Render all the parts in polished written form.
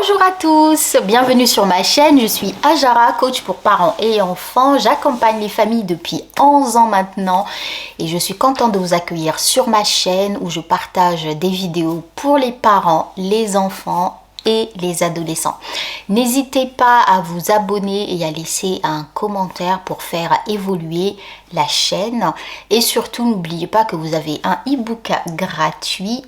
Bonjour à tous, bienvenue sur ma chaîne, je suis Ajara, coach pour parents et enfants. J'accompagne les familles depuis 11 ans maintenant et je suis contente de vous accueillir sur ma chaîne où je partage des vidéos pour les parents, les enfants et les adolescents. N'hésitez pas à vous abonner et à laisser un commentaire pour faire évoluer la chaîne. Et surtout, n'oubliez pas que vous avez un e-book gratuit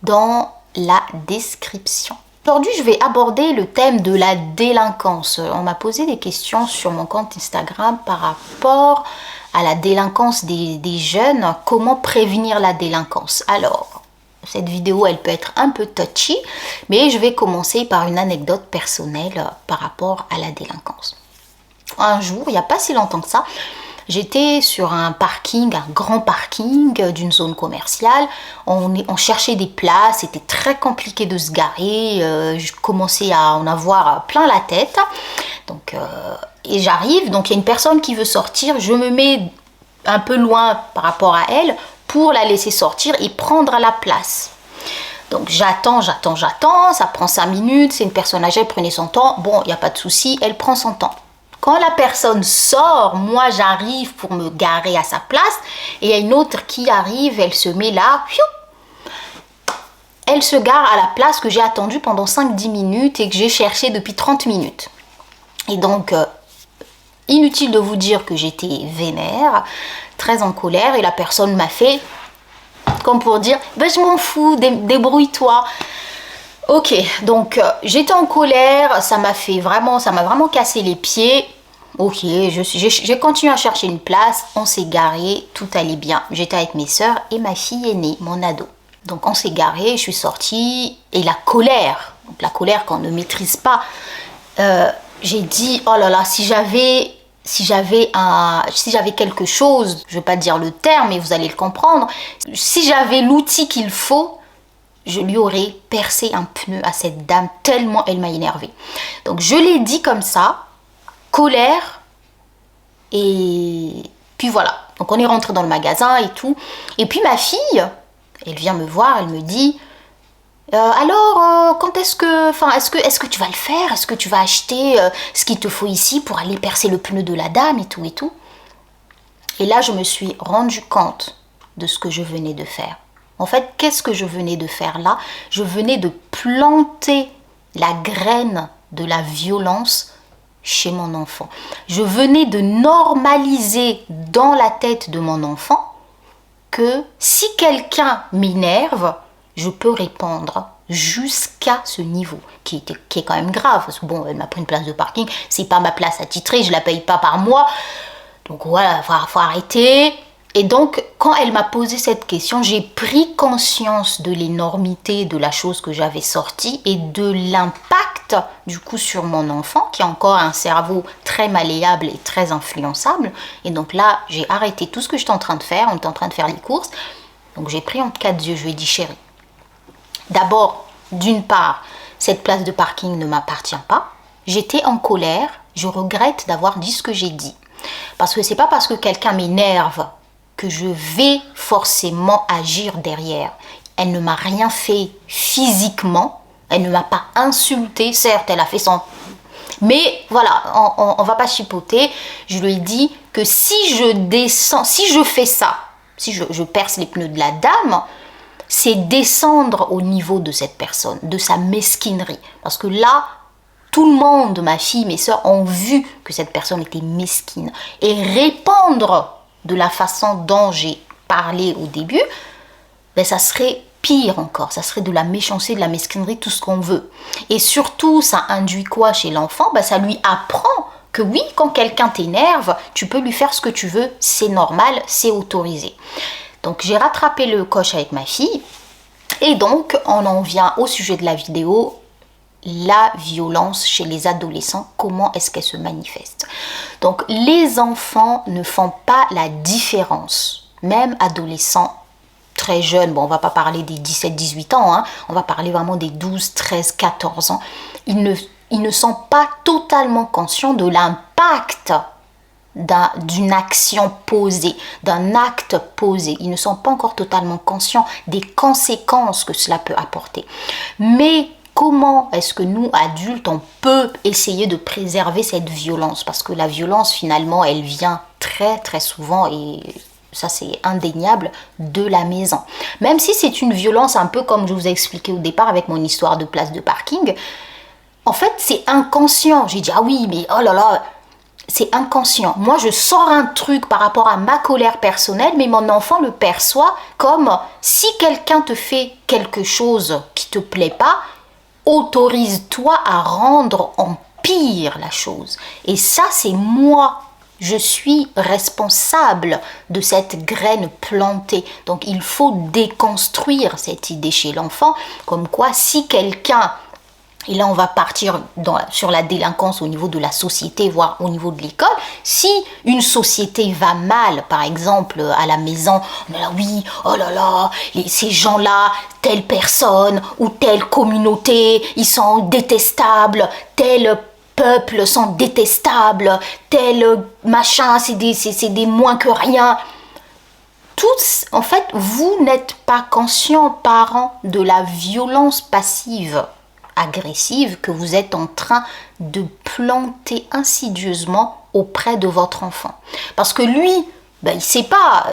dans la description. Aujourd'hui, je vais aborder le thème de la délinquance. On m'a posé des questions sur mon compte Instagram par rapport à la délinquance des jeunes. Comment prévenir la délinquance? Alors, cette vidéo, elle peut être un peu touchy, mais je vais commencer par une anecdote personnelle par rapport à la délinquance. Un jour, il n'y a pas si longtemps que ça, j'étais sur un parking, un grand parking d'une zone commerciale. On cherchait des places, c'était très compliqué de se garer. Je commençais à en avoir plein la tête. Donc, et j'arrive, donc il y a une personne qui veut sortir. Je me mets un peu loin par rapport à elle pour la laisser sortir et prendre la place. Donc j'attends, ça prend 5 minutes. C'est une personne âgée, elle prenait son temps. Bon, il n'y a pas de souci, elle prend son temps. Quand la personne sort, moi j'arrive pour me garer à sa place et il y a une autre qui arrive, elle se met là, elle se gare à la place que j'ai attendue pendant 5-10 minutes et que j'ai cherché depuis 30 minutes. Et donc, inutile de vous dire que j'étais vénère, très en colère et la personne m'a fait, comme pour dire, ben, je m'en fous, débrouille-toi. Ok, donc j'étais en colère, ça m'a vraiment cassé les pieds. Ok, j'ai continué à chercher une place, on s'est garé, tout allait bien. J'étais avec mes soeurs et ma fille aînée, mon ado. Donc on s'est garé, je suis sortie et la colère qu'on ne maîtrise pas, j'ai dit oh là là, si j'avais quelque chose, je ne vais pas dire le terme, mais vous allez le comprendre, si j'avais l'outil qu'il faut, je lui aurais percé un pneu à cette dame tellement elle m'a énervée. Donc je l'ai dit comme ça, colère, et puis voilà. Donc on est rentré dans le magasin et tout. Et puis ma fille, elle vient me voir, elle me dit quand est-ce que tu vas le faire? Est-ce que tu vas acheter ce qu'il te faut ici pour aller percer le pneu de la dame et tout et tout? Et là je me suis rendu compte de ce que je venais de faire. En fait, qu'est-ce que je venais de faire là? Je venais de planter la graine de la violence chez mon enfant. Je venais de normaliser dans la tête de mon enfant que si quelqu'un m'énerve, je peux répondre jusqu'à ce niveau, qui est quand même grave. Parce que bon, elle m'a pris une place de parking, c'est pas ma place attitrée, je la paye pas par mois. Donc voilà, faut arrêter. Et donc, quand elle m'a posé cette question, j'ai pris conscience de l'énormité de la chose que j'avais sortie et de l'impact du coup sur mon enfant qui a encore un cerveau très malléable et très influençable. Et donc là, j'ai arrêté tout ce que j'étais en train de faire. On était en train de faire les courses. Donc j'ai pris entre 4 yeux, je lui ai dit chérie, d'abord, d'une part, cette place de parking ne m'appartient pas. J'étais en colère, je regrette d'avoir dit ce que j'ai dit. Parce que c'est pas parce que quelqu'un m'énerve que je vais forcément agir derrière. Elle ne m'a rien fait physiquement, elle ne m'a pas insulté, certes, elle a fait son... Mais voilà, on va pas chipoter. Je lui ai dit que si je descends, si je fais ça, si je perce les pneus de la dame, c'est descendre au niveau de cette personne, de sa mesquinerie. Parce que là, tout le monde, ma fille, mes soeurs, ont vu que cette personne était mesquine. Et répondre de la façon dont j'ai parlé au début, ben ça serait pire encore, ça serait de la méchanceté, de la mesquinerie, tout ce qu'on veut. Et surtout, ça induit quoi chez l'enfant? Ben ça lui apprend que oui, quand quelqu'un t'énerve, tu peux lui faire ce que tu veux, c'est normal, c'est autorisé. Donc j'ai rattrapé le coche avec ma fille, et donc on en vient au sujet de la vidéo, la violence chez les adolescents, comment est-ce qu'elle se manifeste? Donc les enfants ne font pas la différence, même adolescents très jeunes, bon on va pas parler des 17-18 ans, hein, on va parler vraiment des 12, 13, 14 ans, ils ne sont pas totalement conscients de l'impact d'une action posée, d'un acte posé. Ils ne sont pas encore totalement conscients des conséquences que cela peut apporter. Mais comment est-ce que nous, adultes, on peut essayer de préserver cette violence? Parce que la violence, finalement, elle vient très très souvent, et ça c'est indéniable, de la maison. Même si c'est une violence un peu comme je vous ai expliqué au départ avec mon histoire de place de parking, en fait c'est inconscient. J'ai dit, ah oui, mais oh là là, c'est inconscient. Moi, je sors un truc par rapport à ma colère personnelle, mais mon enfant le perçoit comme si quelqu'un te fait quelque chose qui te plaît pas, autorise-toi à rendre en pire la chose. Et ça, c'est moi. Je suis responsable de cette graine plantée. Donc, il faut déconstruire cette idée chez l'enfant, comme quoi si quelqu'un... Et là, on va partir sur la délinquance au niveau de la société, voire au niveau de l'école. Si une société va mal, par exemple, à la maison, on est là, oui, oh là là, ces gens-là, telle personne ou telle communauté, ils sont détestables, tel peuple sont détestables, tel machin, c'est des moins que rien. Tous, en fait, vous n'êtes pas conscient, parents, de la violence passive, agressive que vous êtes en train de planter insidieusement auprès de votre enfant. Parce que lui, il ne sait pas,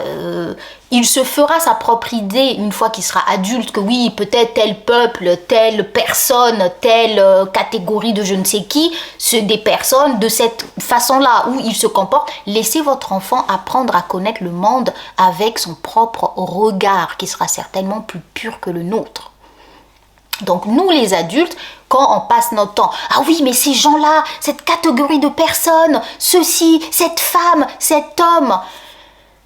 il se fera sa propre idée une fois qu'il sera adulte que oui, peut-être tel peuple, telle personne, telle catégorie de je ne sais qui, c'est des personnes de cette façon-là où il se comporte. Laissez votre enfant apprendre à connaître le monde avec son propre regard qui sera certainement plus pur que le nôtre. Donc nous les adultes, quand on passe notre temps, ah oui mais ces gens-là, cette catégorie de personnes, ceci, cette femme, cet homme,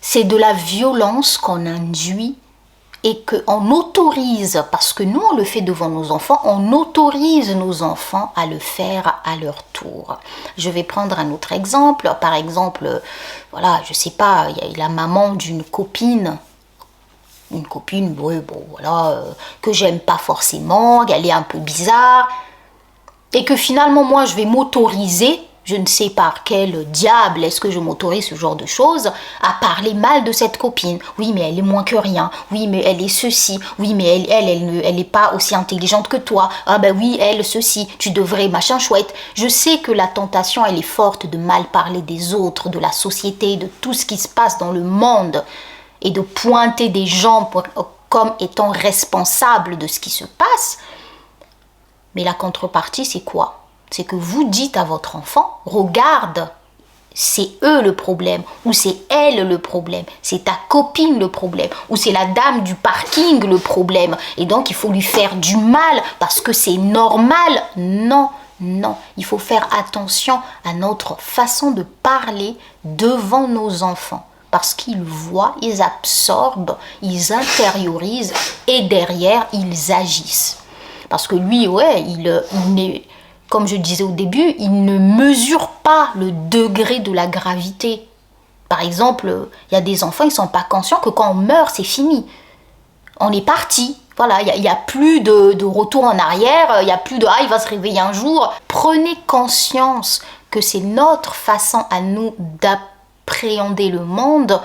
c'est de la violence qu'on induit et qu'on autorise, parce que nous on le fait devant nos enfants, on autorise nos enfants à le faire à leur tour. Je vais prendre un autre exemple, par exemple, voilà, je sais pas, il y a la maman d'une copine, oui, bon, voilà, que j'aime pas forcément, qu'elle est un peu bizarre, et que finalement, moi, je vais m'autoriser, je ne sais par quel diable est-ce que je m'autorise ce genre de choses, à parler mal de cette copine. Oui, mais elle est moins que rien. Oui, mais elle est ceci. Oui, mais elle n'est pas aussi intelligente que toi. Ah ben oui, elle, ceci. Tu devrais, machin chouette. Je sais que la tentation, elle est forte de mal parler des autres, de la société, de tout ce qui se passe dans le monde, et de pointer des gens comme étant responsables de ce qui se passe. Mais la contrepartie, c'est quoi? C'est que vous dites à votre enfant, regarde, c'est eux le problème, ou c'est elle le problème, c'est ta copine le problème, ou c'est la dame du parking le problème, et donc il faut lui faire du mal parce que c'est normal. Non, non, il faut faire attention à notre façon de parler devant nos enfants. Parce qu'ils voient, ils absorbent, ils intériorisent et derrière, ils agissent. Parce que lui, ouais, comme je disais au début, il ne mesure pas le degré de la gravité. Par exemple, il y a des enfants, ils ne sont pas conscients que quand on meurt, c'est fini. On est parti. Voilà, il n'y a plus de retour en arrière, il n'y a plus de « ah, il va se réveiller un jour ». Prenez conscience que c'est notre façon à nous d'appréhender le monde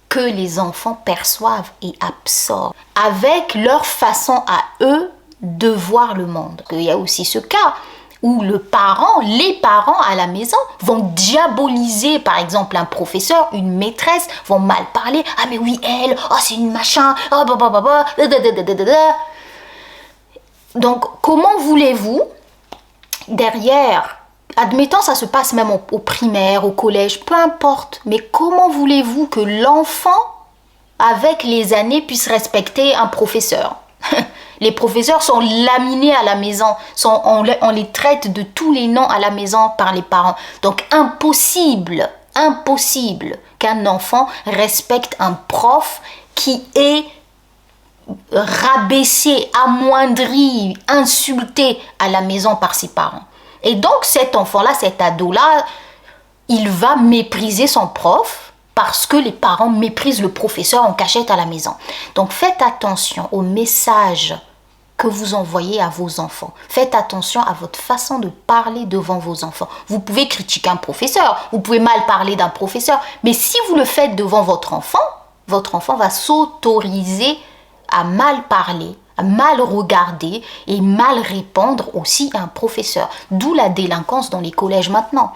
que les enfants perçoivent et absorbent avec leur façon à eux de voir le monde. Il y a aussi ce cas où les parents à la maison vont diaboliser par exemple un professeur, une maîtresse, vont mal parler. Ah mais oui elle, oh c'est une machin, oh bah. Donc comment voulez-vous derrière, admettons ça se passe même au primaire, au collège, peu importe, mais comment voulez-vous que l'enfant avec les années puisse respecter un professeur? Les professeurs sont laminés à la maison, on les traite de tous les noms à la maison par les parents. Donc impossible qu'un enfant respecte un prof qui est rabaissé, amoindri, insulté à la maison par ses parents. Et donc cet enfant-là, cet ado-là, il va mépriser son prof parce que les parents méprisent le professeur en cachette à la maison. Donc faites attention aux messages que vous envoyez à vos enfants. Faites attention à votre façon de parler devant vos enfants. Vous pouvez critiquer un professeur, vous pouvez mal parler d'un professeur, mais si vous le faites devant votre enfant va s'autoriser à mal parler, mal regarder et mal répondre aussi à un professeur. D'où la délinquance dans les collèges maintenant.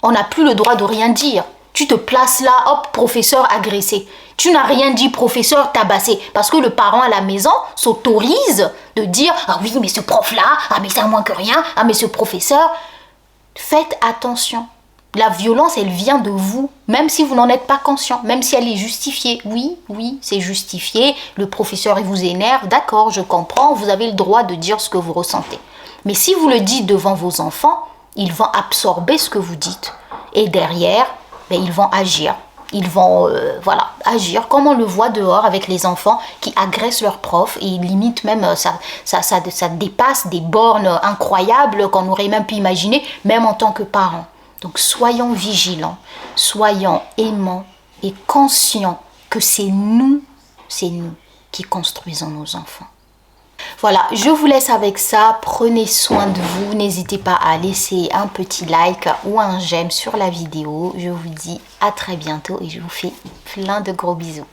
On n'a plus le droit de rien dire. Tu te places là, hop, professeur agressé. Tu n'as rien dit, professeur tabassé. Parce que le parent à la maison s'autorise de dire « Ah oui, mais ce prof-là, ah mais c'est à moins que rien, ah mais ce professeur... » Faites attention. La violence, elle vient de vous, même si vous n'en êtes pas conscient, même si elle est justifiée. Oui, c'est justifié. Le professeur, il vous énerve. D'accord, je comprends. Vous avez le droit de dire ce que vous ressentez. Mais si vous le dites devant vos enfants, ils vont absorber ce que vous dites. Et derrière, ils vont agir. Ils vont agir comme on le voit dehors avec les enfants qui agressent leurs profs et limite même ça dépasse des bornes incroyables qu'on n'aurait même pu imaginer, même en tant que parents. Donc soyons vigilants, soyons aimants et conscients que c'est nous qui construisons nos enfants. Voilà, je vous laisse avec ça. Prenez soin de vous. N'hésitez pas à laisser un petit like ou un j'aime sur la vidéo. Je vous dis à très bientôt et je vous fais plein de gros bisous.